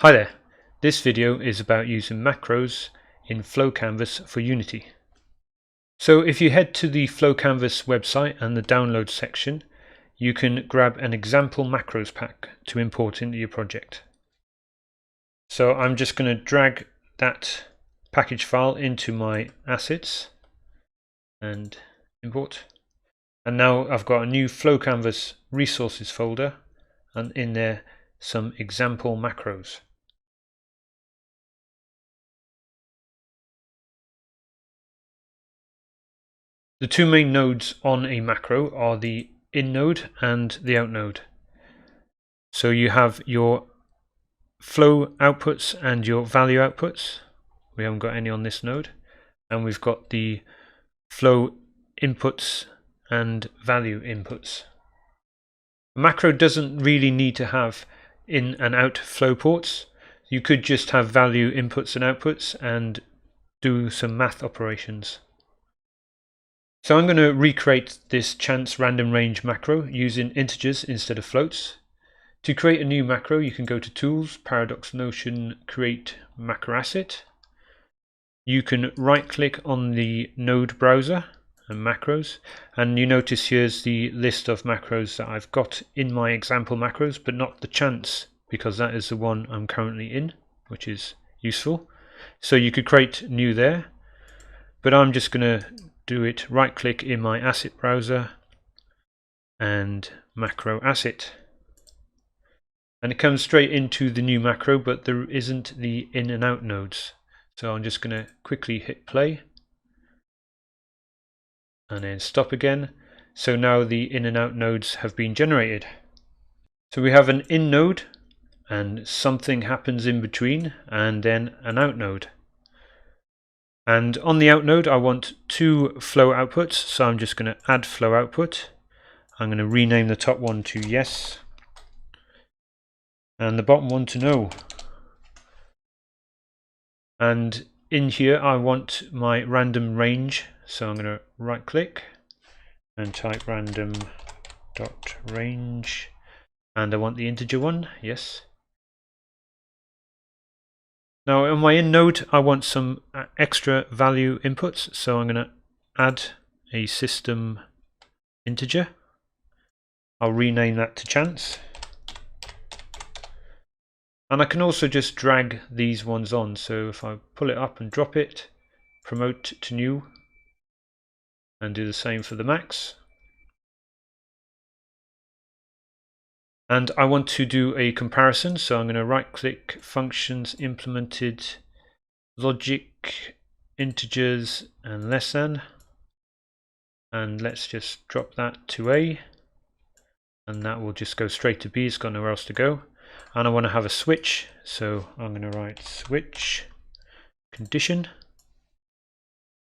Hi there, this video is about using macros in FlowCanvas for Unity. So if you head to the FlowCanvas website and the download section, you can grab an example macros pack to import into your project. So I'm just going to drag that package file into my assets and import. And now I've got a new FlowCanvas resources folder, and in there some example macros. The two main nodes on a macro are the in node and the out node. So you have your flow outputs and your value outputs. We haven't got any on this node. And we've got the flow inputs and value inputs. A macro doesn't really need to have in and out flow ports. You could just have value inputs and outputs and do some math operations. So I'm going to recreate this chance random range macro using integers instead of floats. To create a new macro, you can go to Tools, Paradox Notion, Create Macro Asset. You can right click on the node browser and macros, and you notice here's the list of macros that I've got in my example macros, but not the chance, because that is the one I'm currently in, which is useful. So you could create new there, but I'm just going to do it right click in my asset browser and macro asset, and it comes straight into the new macro, but there isn't the in and out nodes. So I'm just going to quickly hit play and then stop again. So now the in and out nodes have been generated. So we have an in node and something happens in between, and then an out node. And on the out node I want two flow outputs, so I'm just going to add flow output. I'm going to rename the top one to yes and the bottom one to no. And in here I want my random range, so I'm going to right click and type random.range, and I want the integer one, yes. Now on my in node I want some extra value inputs, so I'm going to add a system integer. I'll rename that to chance. And I can also just drag these ones on, so if I pull it up and drop it, promote to new, and do the same for the max. And I want to do a comparison, so I'm going to right click, functions implemented, logic, integers and less than, and let's just drop that to A, and that will just go straight to B, it's got nowhere else to go. And I want to have a switch, so I'm going to write switch condition.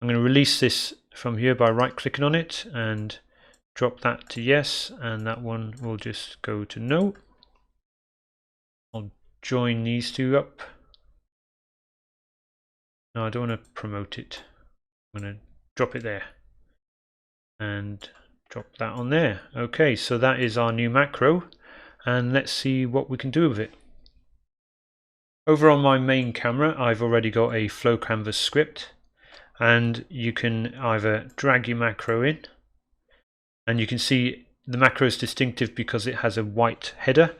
I'm going to release this from here by right clicking on it and drop that to yes, and that one will just go to no. I'll join these two up. No, I don't want to promote it. I'm going to drop it there and drop that on there. Okay, so that is our new macro, and let's see what we can do with it. Over on my main camera I've already got a FlowCanvas script, and you can either drag your macro in, and you can see the macro is distinctive because it has a white header,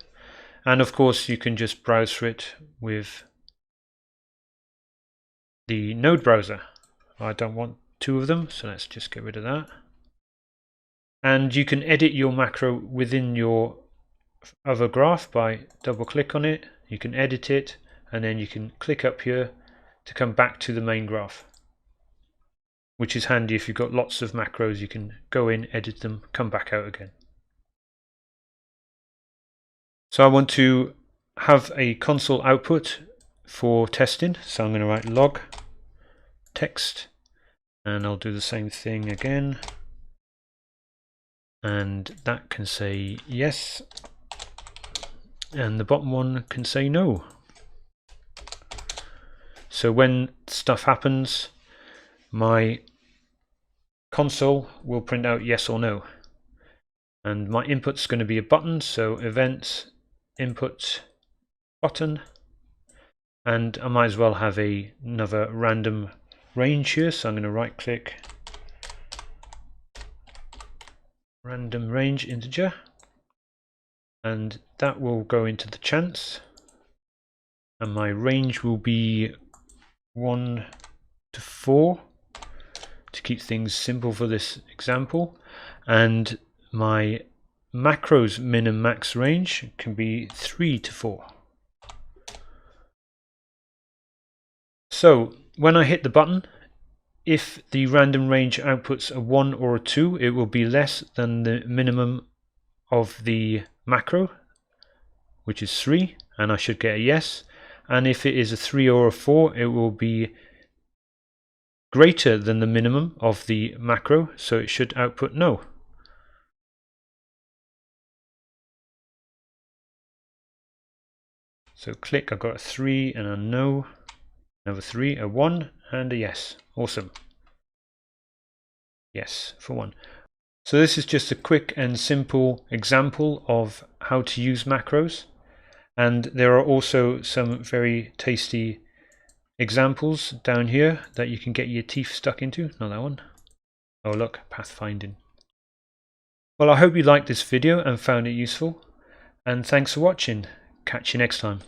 and of course you can just browse for it with the node browser. I don't want two of them, so let's just get rid of that. And you can edit your macro within your other graph by double click on it. You can edit it, and then you can click up here to come back to the main graph, which is handy if you've got lots of macros. You can go in, edit them, come back out again. So I want to have a console output for testing, so I'm going to write log text, and I'll do the same thing again, and that can say yes, and the bottom one can say no. So when stuff happens, my console will print out yes or no, and my input's going to be a button, so events input button, And I might as well have another random range here, so I'm going to right click, random range integer, and that will go into the chance, and my range will be 1 to 4 to keep things simple for this example, and my macros min and max range can be 3 to 4. So when I hit the button, if the random range outputs a 1 or a 2, it will be less than the minimum of the macro, which is 3, and I should get a yes. And if it is a 3 or a 4, it will be greater than the minimum of the macro, so it should output no. So click, I've got a 3 and a no, another 3, a 1 and a yes. Awesome. Yes, for 1. So this is just a quick and simple example of how to use macros, and there are also some very tasty examples down here that you can get your teeth stuck into. Not that one. Oh look, pathfinding. Well, I hope you liked this video and found it useful, and thanks for watching. Catch you next time.